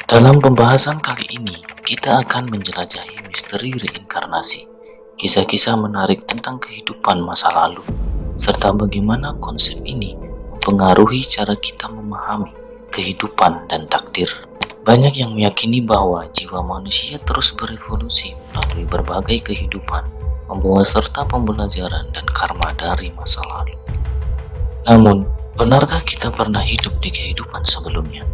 Dalam pembahasan kali ini, kita akan menjelajahi misteri reinkarnasi, kisah-kisah menarik tentang kehidupan masa lalu, serta bagaimana konsep ini mempengaruhi cara kita memahami kehidupan dan takdir. Banyak yang meyakini bahwa jiwa manusia terus berevolusi melalui berbagai kehidupan, membawa serta pembelajaran dan karma dari masa lalu. Namun, benarkah kita pernah hidup di kehidupan sebelumnya?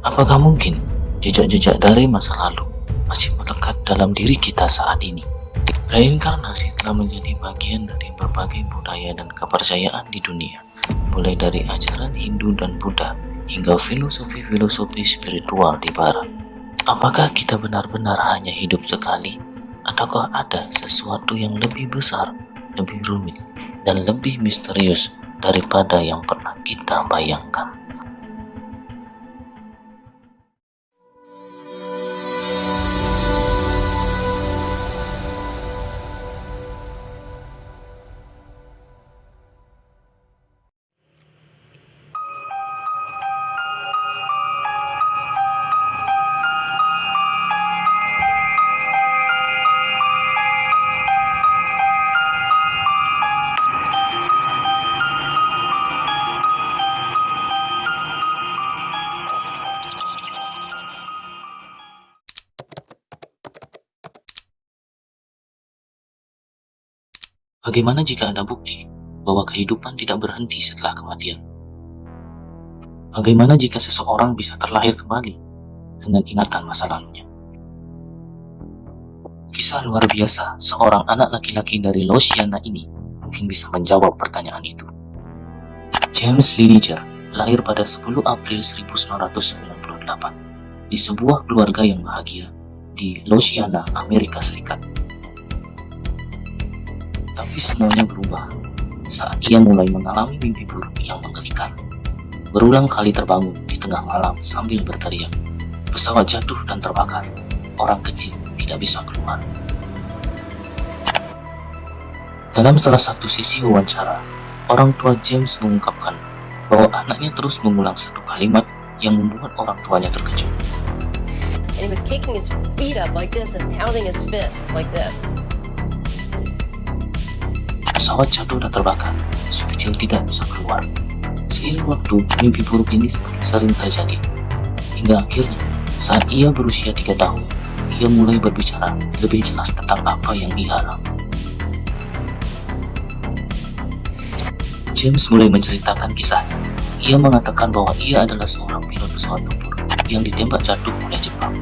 Apakah mungkin jejak-jejak dari masa lalu masih melekat dalam diri kita saat ini? Reinkarnasi telah menjadi bagian dari berbagai budaya dan kepercayaan di dunia, mulai dari ajaran Hindu dan Buddha hingga filosofi-filosofi spiritual di barat. Apakah kita benar-benar hanya hidup sekali? Ataukah ada sesuatu yang lebih besar, lebih rumit, dan lebih misterius daripada yang pernah kita bayangkan? Bagaimana jika ada bukti bahwa kehidupan tidak berhenti setelah kematian? Bagaimana jika seseorang bisa terlahir kembali dengan ingatan masa lalunya? Kisah luar biasa seorang anak laki-laki dari Louisiana ini mungkin bisa menjawab pertanyaan itu. James Lineker lahir pada 10 April 1998 di sebuah keluarga yang bahagia di Louisiana, Amerika Serikat. Tapi semuanya berubah saat ia mulai mengalami mimpi buruk yang mengerikan. Berulang kali terbangun di tengah malam sambil berteriak, pesawat jatuh dan terbakar, orang kecil tidak bisa keluar. Dalam salah satu sesi wawancara, orang tua James mengungkapkan bahwa anaknya terus mengulang satu kalimat yang membuat orang tuanya terkejut. And he was kicking his feet up like this and pounding his fists like this. Pesawat jatuh dan terbakar, si kecil tidak bisa keluar. Seiring waktu, mimpi buruk ini semakin sering terjadi. Hingga akhirnya, saat ia berusia 3 tahun, ia mulai berbicara lebih jelas tentang apa yang ia alami. James mulai menceritakan kisahnya. Ia mengatakan bahwa ia adalah seorang pilot pesawat tempur yang ditembak jatuh oleh Jepang.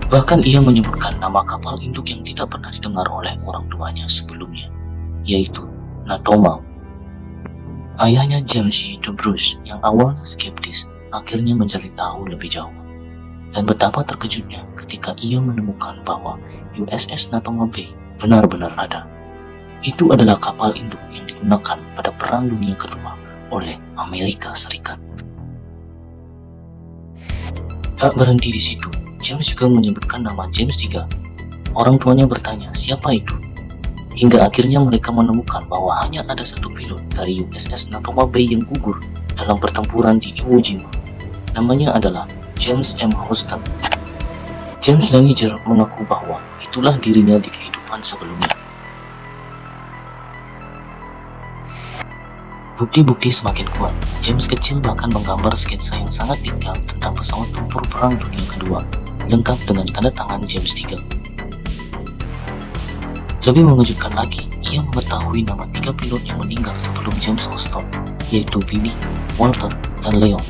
Bahkan ia menyebutkan nama kapal induk yang tidak pernah didengar oleh orang tuanya sebelumnya, yaitu Natoma. Ayahnya James yaitu Bruce yang awalnya skeptis akhirnya mencari tahu lebih jauh. Dan betapa terkejutnya ketika ia menemukan bahwa USS Natoma Bay benar-benar ada. Itu adalah kapal induk yang digunakan pada Perang Dunia Kedua oleh Amerika Serikat. Tak berhenti di situ, James juga menyebutkan nama James III. Orang tuanya bertanya siapa itu, hingga akhirnya mereka menemukan bahwa hanya ada satu pilot dari USS Natoma Bay yang gugur dalam pertempuran di Iwo Jima. Namanya adalah James M. Houston. James Lineker mengaku bahwa itulah dirinya di kehidupan sebelumnya. Bukti-bukti semakin kuat. James kecil bahkan menggambar sketsa yang sangat detail tentang pesawat tempur Perang Dunia Kedua, lengkap dengan tanda tangan James III. Lebih mengejutkan lagi, ia mengetahui nama 3 pilot yang meninggal sebelum James Houston, yaitu Billy, Walter, dan Leon.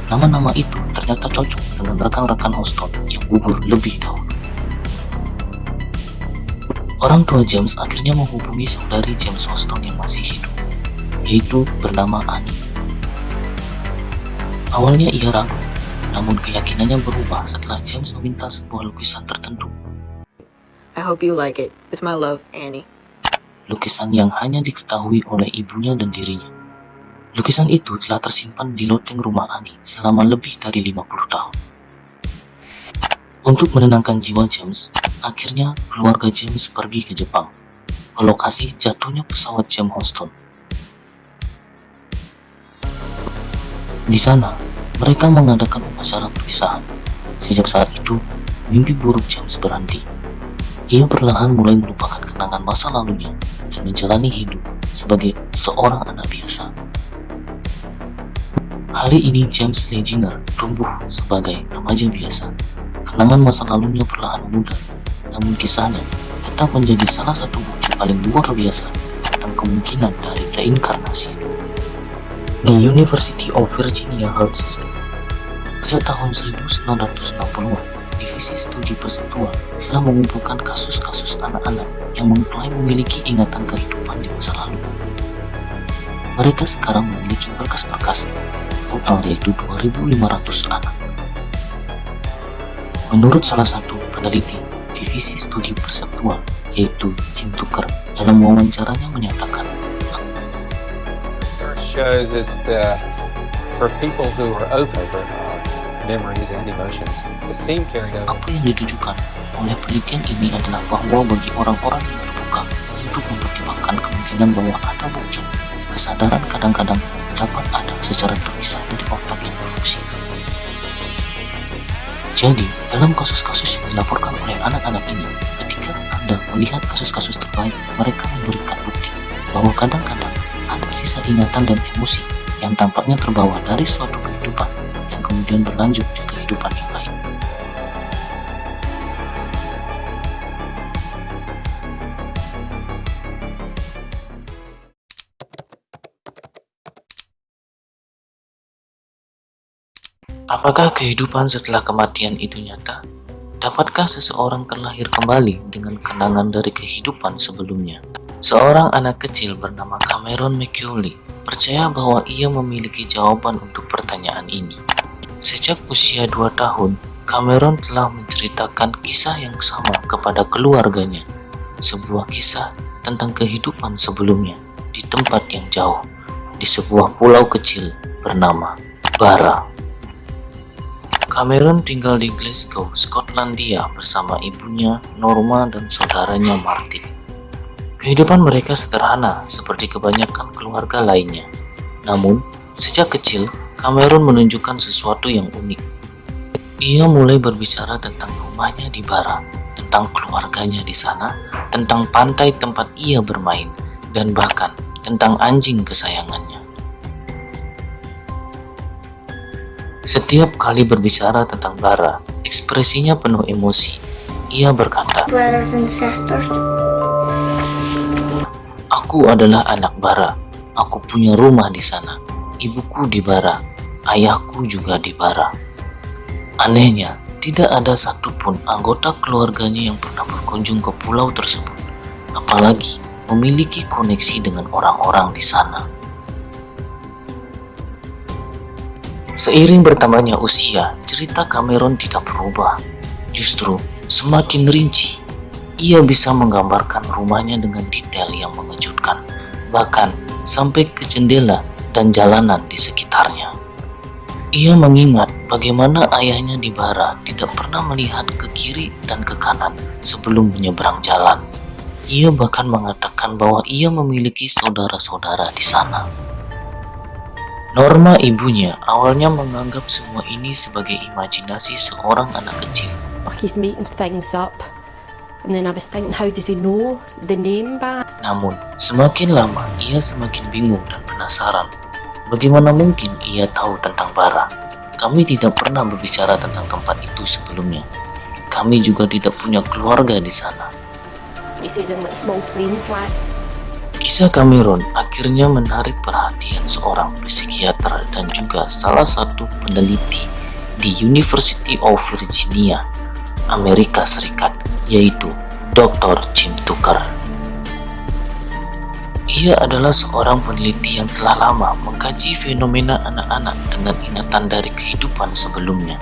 Nama-nama itu ternyata cocok dengan rekan-rekan Houston yang gugur lebih dahulu. Orang tua James akhirnya menghubungi saudari James Houston yang masih hidup, yaitu bernama Annie. Awalnya ia ragu, namun keyakinannya berubah setelah James meminta sebuah lukisan tertentu. I hope you like it. With my love, Annie. Lukisan yang hanya diketahui oleh ibunya dan dirinya. Lukisan itu telah tersimpan di loteng rumah Annie selama lebih dari 50 tahun. Untuk menenangkan jiwa James, akhirnya keluarga James pergi ke Jepang, ke lokasi jatuhnya pesawat James Houston. Di sana, Mereka mengadakan upacara perpisahan. Sejak saat itu, mimpi buruk James berhenti. Ia perlahan mulai melupakan kenangan masa lalunya dan menjalani hidup sebagai seorang anak biasa. Hari ini James Leginer tumbuh sebagai remaja biasa. Kenangan masa lalunya perlahan memudar, namun kisahnya tetap menjadi salah satu bukti paling luar biasa tentang kemungkinan dari reinkarnasi. The University of Virginia Health System. Sejak tahun 1960-an, Divisi Studi Persatuan telah mengumpulkan kasus-kasus anak-anak yang mengklaim memiliki ingatan kehidupan di masa lalu. Mereka sekarang memiliki berkas-berkas total yaitu 2.500 anak. Menurut salah satu peneliti Divisi Studi Persatuan yaitu Jim Tucker, dalam wawancaranya menyatakan, Research shows is that for people who are open for memories and emotions, the theme carried over. apa yang ditujukan oleh penelitian ini adalah bahwa bagi orang-orang yang terbuka untuk mempertimbangkan kemungkinan bahwa ada bukti kesadaran kadang-kadang dapat ada secara terpisah dari otak yang berfungsi. Jadi, dalam kasus-kasus yang dilaporkan oleh anak-anak ini, ketika Anda melihat kasus-kasus terbaik, mereka memberikan bukti bahwa kadang-kadang ada sisa ingatan dan emosi yang tampaknya terbawa dari suatu kehidupan yang kemudian berlanjut di kehidupan yang lain. Apakah kehidupan setelah kematian itu nyata? Dapatkah seseorang terlahir kembali dengan kenangan dari kehidupan sebelumnya? Seorang anak kecil bernama Cameron McCauley percaya bahwa ia memiliki jawaban untuk pertanyaan ini. Sejak usia 2 tahun, Cameron telah menceritakan kisah yang sama kepada keluarganya. Sebuah kisah tentang kehidupan sebelumnya di tempat yang jauh, di sebuah pulau kecil bernama Bara. Cameron tinggal di Glasgow, Skotlandia bersama ibunya, Norma, dan saudaranya Martin. Kehidupan mereka sederhana seperti kebanyakan keluarga lainnya. Namun, sejak kecil, Cameron menunjukkan sesuatu yang unik. Ia mulai berbicara tentang rumahnya di Bara, tentang keluarganya di sana, tentang pantai tempat ia bermain, dan bahkan tentang anjing kesayangannya. Setiap kali berbicara tentang Bara, ekspresinya penuh emosi. Ia berkata, brothers and sisters. "Aku adalah anak Bara. Aku punya rumah di sana. Ibuku di Bara. Ayahku juga di Bara." Anehnya, tidak ada satupun anggota keluarganya yang pernah berkunjung ke pulau tersebut, apalagi memiliki koneksi dengan orang-orang di sana. Seiring bertambahnya usia, cerita Cameron tidak berubah. Justru semakin rinci. Ia bisa menggambarkan rumahnya dengan detail yang mengejutkan, bahkan sampai ke jendela dan jalanan di sekitarnya. Ia mengingat bagaimana ayahnya di Bara tidak pernah melihat ke kiri dan ke kanan sebelum menyeberang jalan. Ia bahkan mengatakan bahwa ia memiliki saudara-saudara di sana. Norma, ibunya, awalnya menganggap semua ini sebagai imajinasi seorang anak kecil. Like he's making things up. And then I was thinking, how does he know the name back? Namun, semakin lama ia semakin bingung dan penasaran. Bagaimana mungkin ia tahu tentang Bara? Kami tidak pernah berbicara tentang tempat itu sebelumnya. Kami juga tidak punya keluarga di sana. He says in like small planes like. Kisah Cameron akhirnya menarik perhatian seorang psikiater dan juga salah satu peneliti di University of Virginia, Amerika Serikat, yaitu Dr. Jim Tucker. Ia adalah seorang peneliti yang telah lama mengkaji fenomena anak-anak dengan ingatan dari kehidupan sebelumnya.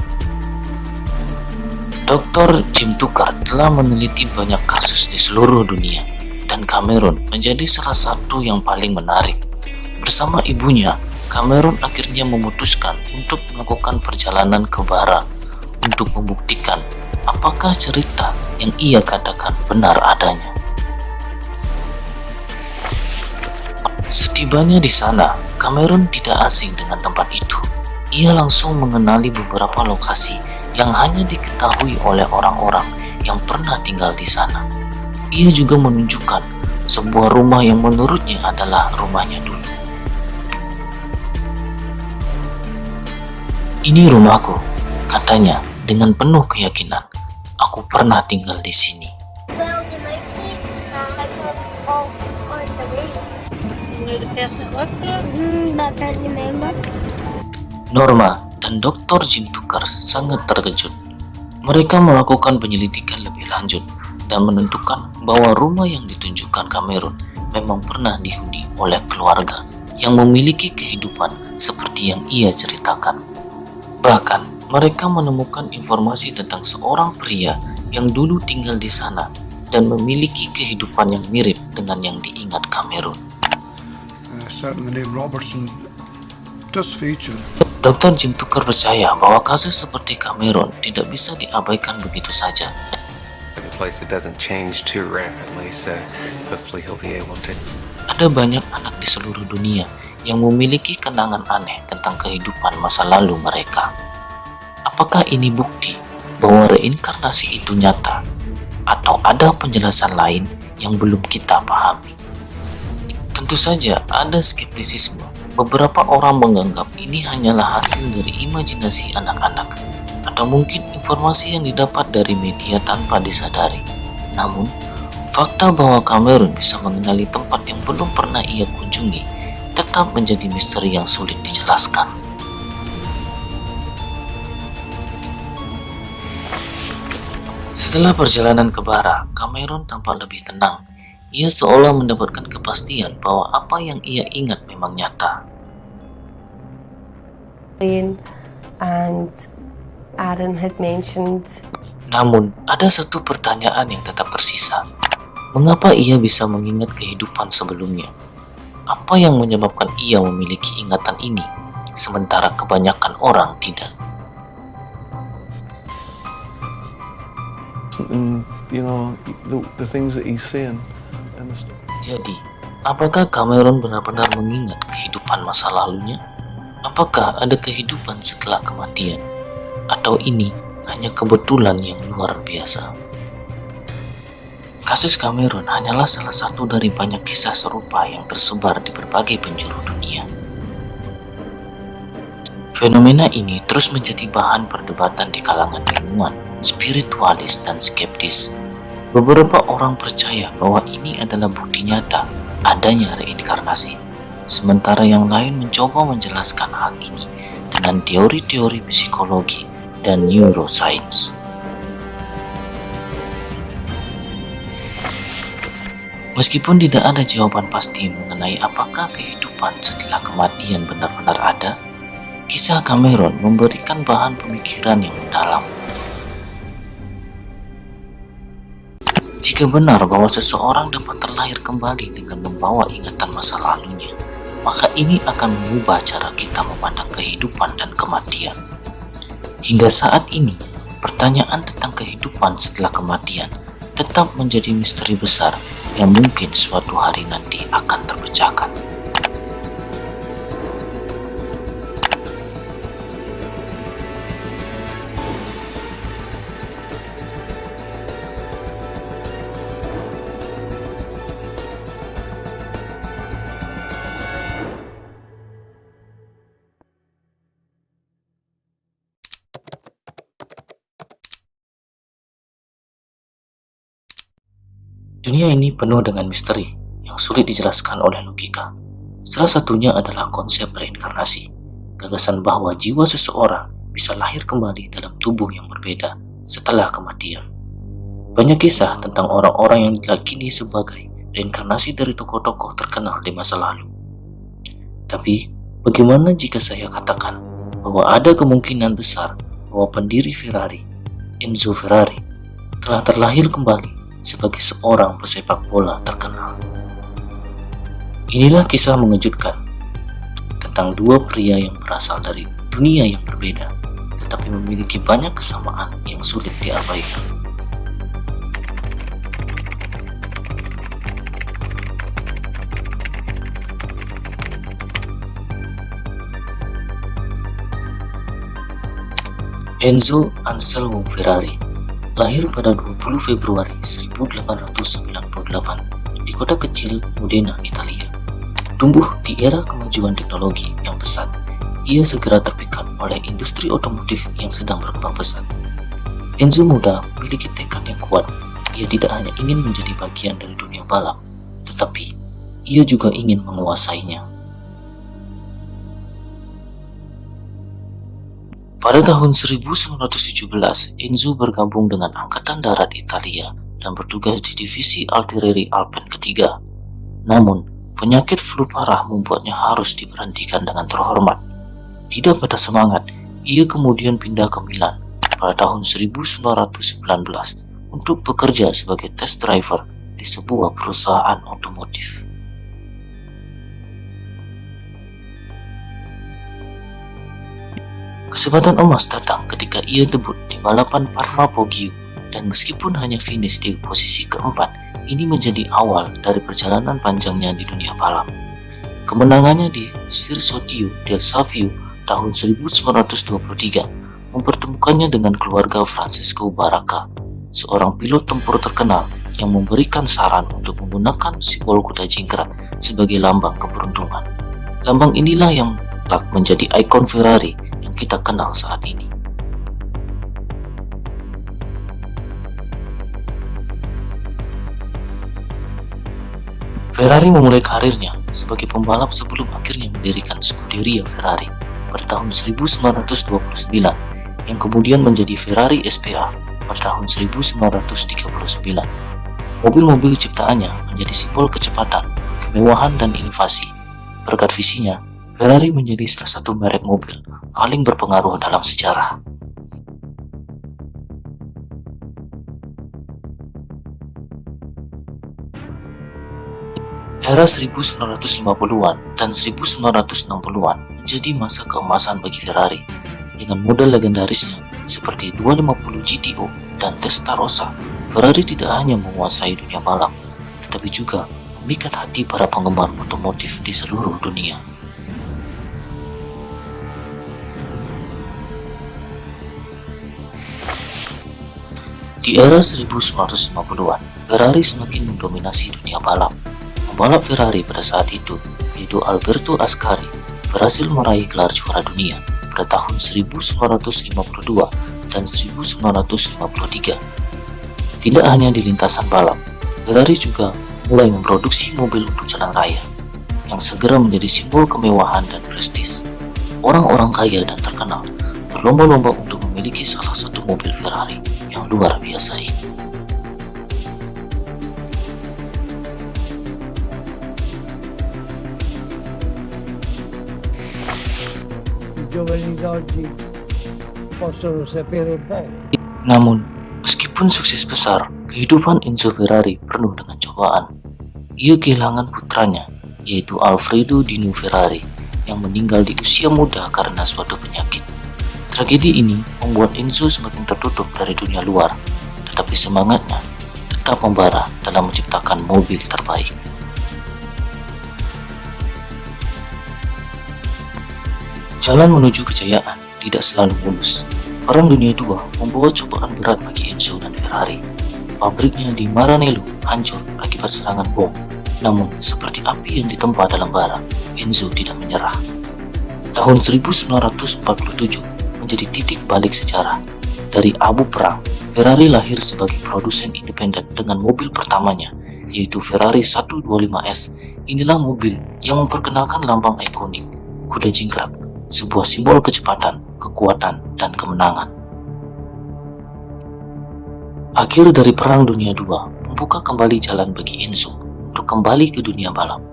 Dr. Jim Tucker telah meneliti banyak kasus di seluruh dunia, dan Cameron menjadi salah satu yang paling menarik. Bersama ibunya, Cameron akhirnya memutuskan untuk melakukan perjalanan ke Bara untuk membuktikan apakah cerita yang ia katakan benar adanya. Setibanya di sana, Cameron tidak asing dengan tempat itu. ia langsung mengenali beberapa lokasi yang hanya diketahui oleh orang-orang yang pernah tinggal di sana. Ia juga menunjukkan sebuah rumah yang menurutnya adalah rumahnya dulu. "Ini rumahku," katanya dengan penuh keyakinan. "Aku pernah tinggal di sini." Well, the Matrix has all on the way. You're the person that left it? But I remember. Norma dan Dr. Jim Tucker sangat terkejut. Mereka melakukan penyelidikan lebih lanjut dan menentukan bahwa rumah yang ditunjukkan Cameron memang pernah dihuni oleh keluarga yang memiliki kehidupan seperti yang ia ceritakan. Bahkan mereka menemukan informasi tentang seorang pria yang dulu tinggal di sana dan memiliki kehidupan yang mirip dengan yang diingat Cameron. Certainly the name Robertson does feature. Dr. Jim Tucker percaya bahwa kasus seperti Cameron tidak bisa diabaikan begitu saja. In a place that doesn't change too rapidly, so hopefully he'll be able to. Ada banyak anak di seluruh dunia yang memiliki kenangan aneh tentang kehidupan masa lalu mereka. Apakah ini bukti bahwa reinkarnasi itu nyata, atau ada penjelasan lain yang belum kita pahami? Tentu saja ada skeptisisme. Beberapa orang menganggap ini hanyalah hasil dari imajinasi anak-anak, atau mungkin informasi yang didapat dari media tanpa disadari. Namun, fakta bahwa Cameron bisa mengenali tempat yang belum pernah ia kunjungi tetap menjadi misteri yang sulit dijelaskan. Setelah perjalanan ke Bara, Cameron tampak lebih tenang. Ia seolah mendapatkan kepastian bahwa apa yang ia ingat memang nyata. And Adam had mentioned. Namun, ada satu pertanyaan yang tetap tersisa. Mengapa ia bisa mengingat kehidupan sebelumnya? Apa yang menyebabkan ia memiliki ingatan ini, sementara kebanyakan orang tidak? And the things that he's seeing. Jadi, apakah Cameron benar-benar mengingat kehidupan masa lalunya? Apakah ada kehidupan setelah kematian? Atau ini hanya kebetulan yang luar biasa? Kasus Cameron hanyalah salah satu dari banyak kisah serupa yang tersebar di berbagai penjuru dunia. Fenomena ini terus menjadi bahan perdebatan di kalangan ilmuwan, spiritualis, dan skeptis. Beberapa orang percaya bahwa ini adalah bukti nyata adanya reinkarnasi, sementara yang lain mencoba menjelaskan hal ini dengan teori-teori psikologi dan neuroscience. Meskipun tidak ada jawaban pasti mengenai apakah kehidupan setelah kematian benar-benar ada, kisah Cameron memberikan bahan pemikiran yang mendalam. Jika benar bahwa seseorang dapat terlahir kembali dengan membawa ingatan masa lalunya, maka ini akan mengubah cara kita memandang kehidupan dan kematian. Hingga saat ini, pertanyaan tentang kehidupan setelah kematian tetap menjadi misteri besar yang mungkin suatu hari nanti akan terpecahkan. Dunia ini penuh dengan misteri yang sulit dijelaskan oleh logika. Salah satunya adalah konsep reinkarnasi, gagasan bahwa jiwa seseorang bisa lahir kembali dalam tubuh yang berbeda setelah kematian. Banyak kisah tentang orang-orang yang diyakini sebagai reinkarnasi dari tokoh-tokoh terkenal di masa lalu. Tapi, bagaimana jika saya katakan bahwa ada kemungkinan besar bahwa pendiri Ferrari, Enzo Ferrari, telah terlahir kembali sebagai seorang pesepak bola terkenal? Inilah kisah mengejutkan tentang dua pria yang berasal dari dunia yang berbeda, tetapi memiliki banyak kesamaan yang sulit diabaikan. Enzo Anselmo Ferrari lahir pada 20 Februari 1898 di kota kecil Modena, Italia. Tumbuh di era kemajuan teknologi yang pesat, ia segera terpikat oleh industri otomotif yang sedang berkembang pesat. Enzo muda memiliki tekad yang kuat. Ia tidak hanya ingin menjadi bagian dari dunia balap, tetapi ia juga ingin menguasainya. Pada tahun 1917, Enzo bergabung dengan Angkatan Darat Italia dan bertugas di Divisi Artileri Alpen ketiga. Namun, penyakit flu parah membuatnya harus diberhentikan dengan terhormat. Tidak patah semangat, ia kemudian pindah ke Milan pada tahun 1919 untuk bekerja sebagai test driver di sebuah perusahaan otomotif. Kesempatan emas datang ketika ia debut di balapan Parma Poggio, dan meskipun hanya finish di posisi keempat, ini menjadi awal dari perjalanan panjangnya di dunia balap. Kemenangannya di Circuito del Savio tahun 1923 mempertemukannya dengan keluarga Francesco Baracca, seorang pilot tempur terkenal yang memberikan saran untuk menggunakan simbol kuda jingkrak sebagai lambang keberuntungan. Lambang inilah yang kelak menjadi ikon Ferrari yang kita kenal saat ini. Ferrari memulai karirnya sebagai pembalap sebelum akhirnya mendirikan Scuderia Ferrari pada tahun 1929 yang kemudian menjadi Ferrari SPA pada tahun 1939. Mobil-mobil ciptaannya menjadi simbol kecepatan, kemewahan, dan inovasi. Berkat visinya, Ferrari menjadi salah satu merek mobil paling berpengaruh dalam sejarah. Era 1950-an dan 1960-an menjadi masa keemasan bagi Ferrari dengan model legendarisnya seperti 250 GTO dan Testarossa. Ferrari tidak hanya menguasai dunia balap, tetapi juga memikat hati para penggemar otomotif di seluruh dunia. Di era 1950-an, Ferrari semakin mendominasi dunia balap. Pembalap Ferrari pada saat itu, yaitu Alberto Ascari, berhasil meraih gelar juara dunia pada tahun 1952 dan 1953. Tidak hanya di lintasan balap, Ferrari juga mulai memproduksi mobil untuk jalan raya, yang segera menjadi simbol kemewahan dan prestis. Orang-orang kaya dan terkenal berlomba-lomba untuk memiliki salah satu mobil Ferrari yang luar biasa ini. Giovani d'oggi possono sapere poco. Namun, meskipun sukses besar, kehidupan Enzo Ferrari penuh dengan cobaan. Ia kehilangan putranya, yaitu Alfredo Dino Ferrari, yang meninggal di usia muda karena suatu penyakit. Tragedi ini membuat Enzo semakin tertutup dari dunia luar, tetapi semangatnya tetap membara dalam menciptakan mobil terbaik. Jalan menuju kejayaan tidak selalu mulus. Perang Dunia II membawa cobaan berat bagi Enzo dan Ferrari. Pabriknya di Maranello hancur akibat serangan bom. Namun, seperti api yang ditempa dalam bara, Enzo tidak menyerah. Tahun 1947 menjadi titik balik sejarah. Dari abu perang, Ferrari lahir sebagai produsen independen dengan mobil pertamanya, yaitu Ferrari 125S. Inilah mobil yang memperkenalkan lambang ikonik, kuda jingkrak, sebuah simbol kecepatan, kekuatan, dan kemenangan. Akhir dari Perang Dunia II membuka kembali jalan bagi Enzo untuk kembali ke dunia balap.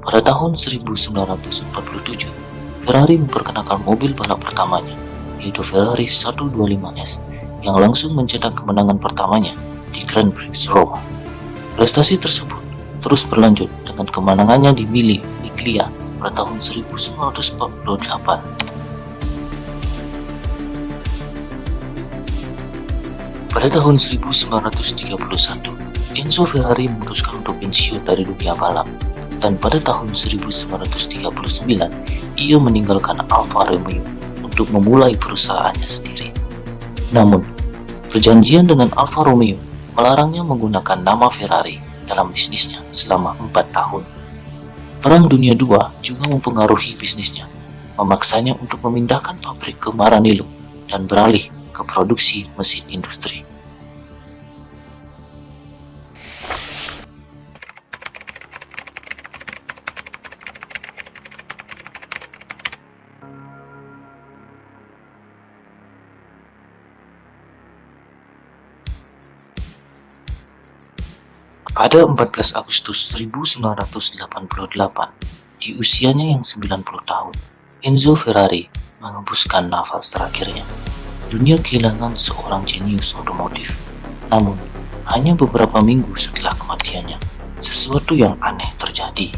Pada tahun 1947, Ferrari memperkenalkan mobil balap pertamanya, yaitu Ferrari 125S, yang langsung mencetak kemenangan pertamanya di Grand Prix Roma. Prestasi tersebut terus berlanjut dengan kemenangannya di Mille Miglia pada tahun 1948. Pada tahun 1931, Enzo Ferrari memutuskan untuk pensiun dari dunia balap, dan pada tahun 1939, ia meninggalkan Alfa Romeo untuk memulai perusahaannya sendiri. Namun, perjanjian dengan Alfa Romeo melarangnya menggunakan nama Ferrari dalam bisnisnya selama 4 tahun. Perang Dunia II juga mempengaruhi bisnisnya, memaksanya untuk memindahkan pabrik ke Maranello dan beralih ke produksi mesin industri. Pada 14 Agustus 1988, di usianya yang 90 tahun, Enzo Ferrari mengembuskan nafas terakhirnya. Dunia kehilangan seorang jenius otomotif. Namun, hanya beberapa minggu setelah kematiannya, sesuatu yang aneh terjadi.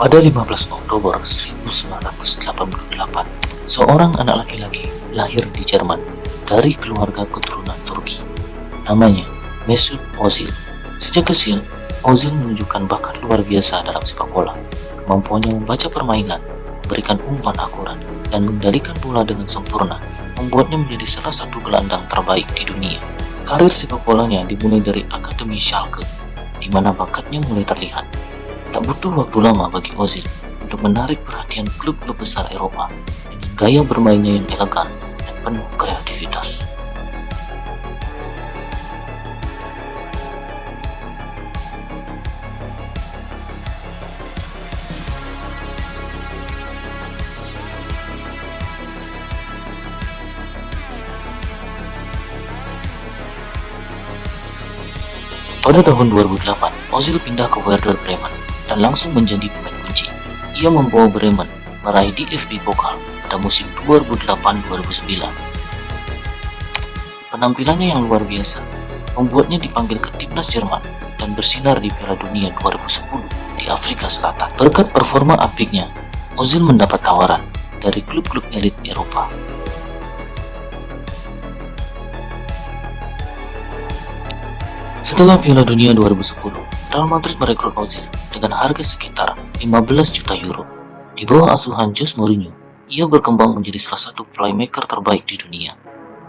Pada 15 Oktober 1988, seorang anak laki-laki lahir di Jerman dari keluarga keturunan Turki. Namanya Mesut Ozil. Sejak kecil, Ozil menunjukkan bakat luar biasa dalam sepak bola. Kemampuannya membaca permainan, memberikan umpan akurat, dan mengendalikan bola dengan sempurna membuatnya menjadi salah satu gelandang terbaik di dunia. Karir sepak bolanya dimulai dari Akademi Schalke, di mana bakatnya mulai terlihat. Tak butuh waktu lama bagi Ozil untuk menarik perhatian klub-klub besar Eropa dengan gaya bermainnya yang elegan dan penuh kreativitas. Pada tahun 2008, Ozil pindah ke Werder Bremen dan langsung menjadi pemain kunci. Ia membawa Bremen meraih DFB Pokal pada musim 2008-2009. Penampilannya yang luar biasa membuatnya dipanggil ke timnas Jerman dan bersinar di Piala Dunia 2010 di Afrika Selatan. Berkat performa apiknya, Ozil mendapat tawaran dari klub-klub elit Eropa. Setelah Piala Dunia 2010, Real Madrid merekrut Ozil dengan harga sekitar 15 juta euro. Di bawah asuhan Jose Mourinho, ia berkembang menjadi salah satu playmaker terbaik di dunia.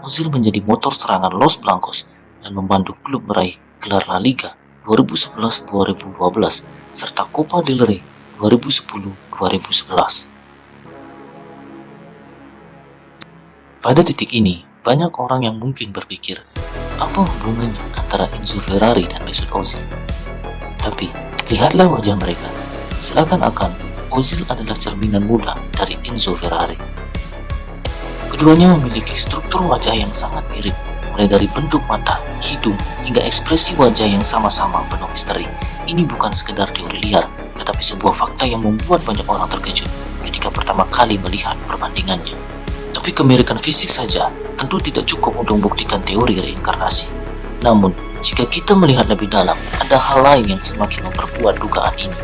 Ozil menjadi motor serangan Los Blancos dan membantu klub meraih gelar La Liga 2011-2012 serta Copa del Rey 2010-2011. Pada titik ini, banyak orang yang mungkin berpikir, apa hubungannya antara Enzo Ferrari dan Mesut Ozil? Tapi, lihatlah wajah mereka. Seakan-akan Ozil adalah cerminan muda dari Enzo Ferrari. Keduanya memiliki struktur wajah yang sangat mirip, mulai dari bentuk mata, hidung, hingga ekspresi wajah yang sama-sama penuh misteri. Ini bukan sekedar teori liar, tetapi sebuah fakta yang membuat banyak orang terkejut ketika pertama kali melihat perbandingannya. Tapi kemiripan fisik saja tentu tidak cukup untuk membuktikan teori reinkarnasi. Namun, jika kita melihat lebih dalam, ada hal lain yang semakin memperkuat dugaan ini.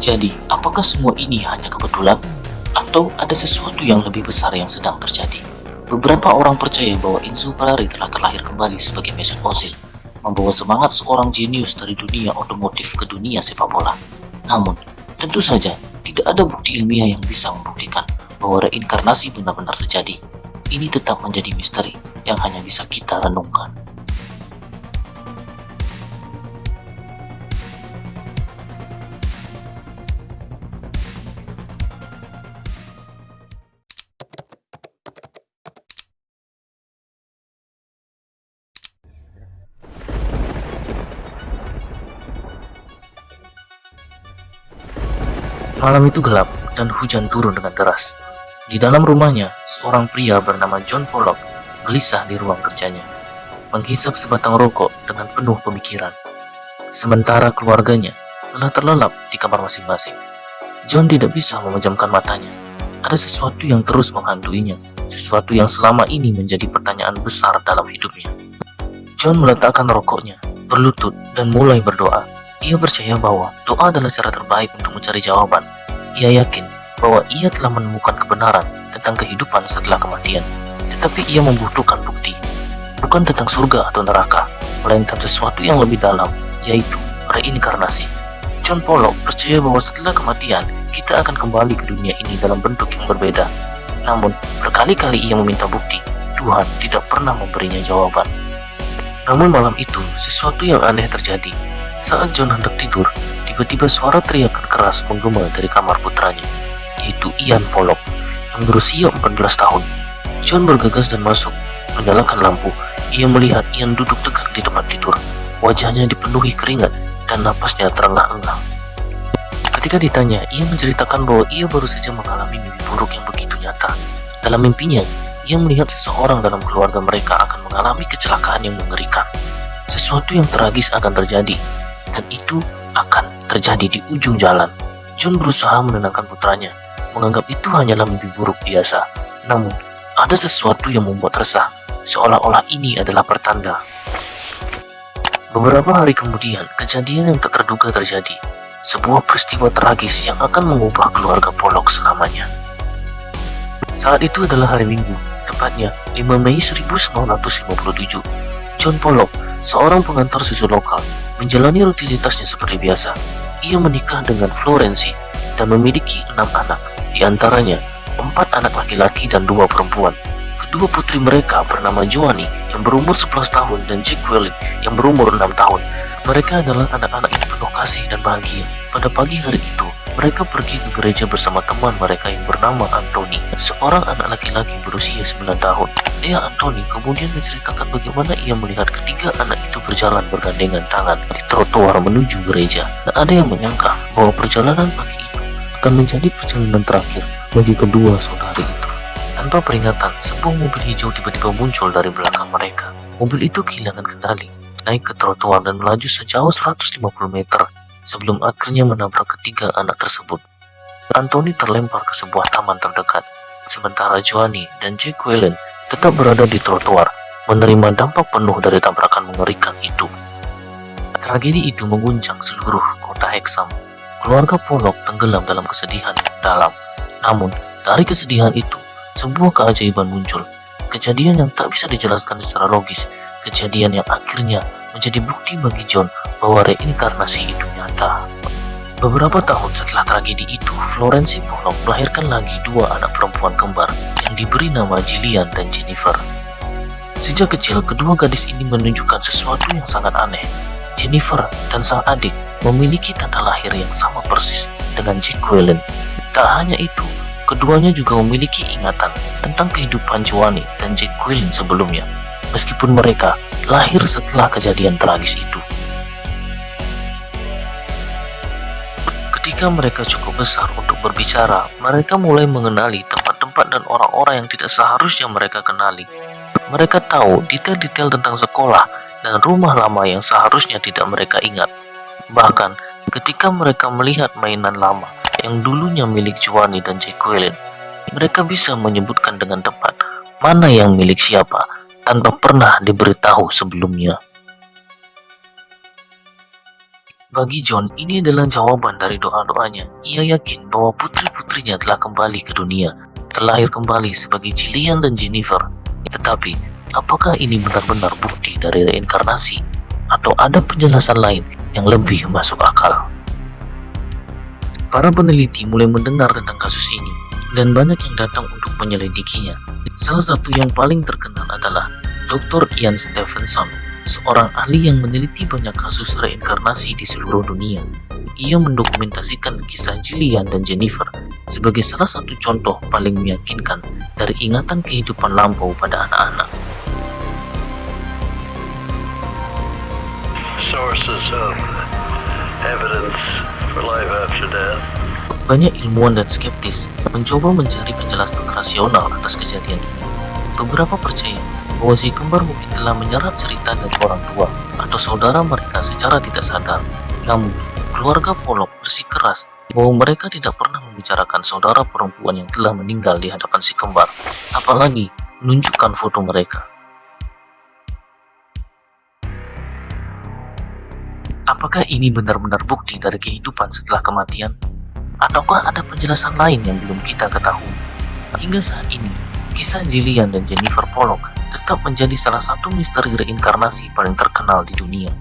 Jadi, apakah semua ini hanya kebetulan? Atau ada sesuatu yang lebih besar yang sedang terjadi? Beberapa orang percaya bahwa Enzo Ferrari telah terlahir kembali sebagai Mesut Ozil, membawa semangat seorang jenius dari dunia otomotif ke dunia sepak bola. Namun, tentu saja tidak ada bukti ilmiah yang bisa membuktikan bahwa reinkarnasi benar-benar terjadi. Ini tetap menjadi misteri yang hanya bisa kita renungkan. Malam itu gelap dan hujan turun dengan deras. Di dalam rumahnya, seorang pria bernama John Pollock gelisah di ruang kerjanya, menghisap sebatang rokok dengan penuh pemikiran. Sementara keluarganya telah terlelap di kamar masing-masing. John tidak bisa memejamkan matanya. Ada sesuatu yang terus menghantuinya. sesuatu yang selama ini menjadi pertanyaan besar dalam hidupnya. John meletakkan rokoknya, berlutut, dan mulai berdoa. Ia percaya bahwa doa adalah cara terbaik untuk mencari jawaban. Ia yakin bahwa ia telah menemukan kebenaran tentang kehidupan setelah kematian. Tetapi ia membutuhkan bukti, bukan tentang surga atau neraka, melainkan sesuatu yang lebih dalam, yaitu reinkarnasi. John Pollock percaya bahwa setelah kematian, kita akan kembali ke dunia ini dalam bentuk yang berbeda. Namun, berkali-kali ia meminta bukti. Tuhan tidak pernah memberinya jawaban. Namun malam itu, sesuatu yang aneh terjadi. Saat John hendak tidur, tiba-tiba suara teriakan keras menggema dari kamar putranya, yaitu Ian Pollock, yang berusia 14 tahun. John bergegas dan masuk, menyalakan lampu. Ia melihat Ian duduk tegak di tempat tidur. Wajahnya dipenuhi keringat dan napasnya terengah-engah. Ketika ditanya, ia menceritakan bahwa ia baru saja mengalami mimpi buruk yang begitu nyata. Dalam mimpinya, ia melihat seseorang dalam keluarga mereka akan mengalami kecelakaan yang mengerikan. Sesuatu yang tragis akan terjadi, dan itu akan terjadi di ujung jalan. John berusaha menenangkan putranya, menganggap itu hanyalah mimpi buruk biasa. Namun, ada sesuatu yang membuat resah, seolah-olah ini adalah pertanda. Beberapa hari kemudian, kejadian yang tak terduga terjadi. Sebuah peristiwa tragis yang akan mengubah keluarga Pollock selamanya. Saat itu adalah hari Minggu, tepatnya 5 Mei 1957. John Pollock, seorang pengantar susu lokal, menjalani rutinitasnya seperti biasa. Ia menikah dengan Florency dan memiliki 6 anak, di antaranya 4 anak laki-laki dan 2 perempuan. Kedua putri mereka bernama Joanne yang berumur 11 tahun dan Jacqueline yang berumur 6 tahun. Mereka adalah anak-anak yang penuh kasih dan bahagia. Pada pagi hari itu, mereka pergi ke gereja bersama teman mereka yang bernama Anthony, seorang anak laki-laki berusia 9 tahun. Ayah Anthony kemudian menceritakan bagaimana ia melihat ketiga anak itu berjalan bergandengan tangan di trotoar menuju gereja. Tak ada yang menyangka bahwa perjalanan pagi itu akan menjadi perjalanan terakhir bagi kedua saudari itu. Tanpa peringatan, sebuah mobil hijau tiba-tiba muncul dari belakang mereka. Mobil itu kehilangan kendali, naik ke trotoar dan melaju sejauh 150 meter sebelum akhirnya menabrak ketiga anak tersebut. Anthony terlempar ke sebuah taman terdekat, sementara Joanne dan Jacqueline tetap berada di trotoar, menerima dampak penuh dari tabrakan mengerikan itu. Tragedi itu mengguncang seluruh kota Hexham. Keluarga Pollock tenggelam dalam kesedihan yang dalam. Namun, dari kesedihan itu, sebuah keajaiban muncul. Kejadian yang tak bisa dijelaskan secara logis. Kejadian yang akhirnya menjadi bukti bagi John bahwa reinkarnasi itu nyata. Beberapa tahun setelah tragedi itu, Florency Pollock melahirkan lagi 2 anak perempuan kembar yang diberi nama Gillian dan Jennifer. Sejak kecil, kedua gadis ini menunjukkan sesuatu yang sangat aneh. Jennifer dan sang adik memiliki tanda lahir yang sama persis dengan Jacqueline. Tak hanya itu, keduanya juga memiliki ingatan tentang kehidupan Joanne dan Jacqueline sebelumnya, meskipun mereka lahir setelah kejadian tragis itu. Ketika mereka cukup besar untuk berbicara, mereka mulai mengenali tempat-tempat dan orang-orang yang tidak seharusnya mereka kenali. Mereka tahu detail-detail tentang sekolah dan rumah lama yang seharusnya tidak mereka ingat. Bahkan, ketika mereka melihat mainan lama yang dulunya milik Joanne dan Jacqueline, mereka bisa menyebutkan dengan tepat mana yang milik siapa tanpa pernah diberitahu sebelumnya. Bagi John, ini adalah jawaban dari doa-doanya. Ia yakin bahwa putri-putrinya telah kembali ke dunia, terlahir kembali sebagai Gillian dan Jennifer. Tetapi, apakah ini benar-benar bukti dari reinkarnasi? Atau ada penjelasan lain yang lebih masuk akal? Para peneliti mulai mendengar tentang kasus ini, dan banyak yang datang untuk menyelidikinya. Salah satu yang paling terkenal adalah Dr. Ian Stevenson, seorang ahli yang meneliti banyak kasus reinkarnasi di seluruh dunia. Ia mendokumentasikan kisah Gillian dan Jennifer sebagai salah satu contoh paling meyakinkan dari ingatan kehidupan lampau pada anak-anak. Sources of evidence for life after death. Banyak ilmuwan dan skeptis mencoba mencari penjelasan rasional atas kejadian ini. Beberapa percaya bahwa si kembar mungkin telah menyerap cerita dari orang tua atau saudara mereka secara tidak sadar. Namun, keluarga Pollock bersikeras bahwa mereka tidak pernah membicarakan saudara perempuan yang telah meninggal di hadapan si kembar, apalagi menunjukkan foto mereka. Apakah ini benar-benar bukti dari kehidupan setelah kematian? Ataukah ada penjelasan lain yang belum kita ketahui? Hingga saat ini, kisah Gillian dan Jennifer Pollock tetap menjadi salah satu misteri reinkarnasi paling terkenal di dunia,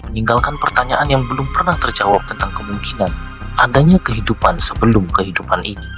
meninggalkan pertanyaan yang belum pernah terjawab tentang kemungkinan adanya kehidupan sebelum kehidupan ini.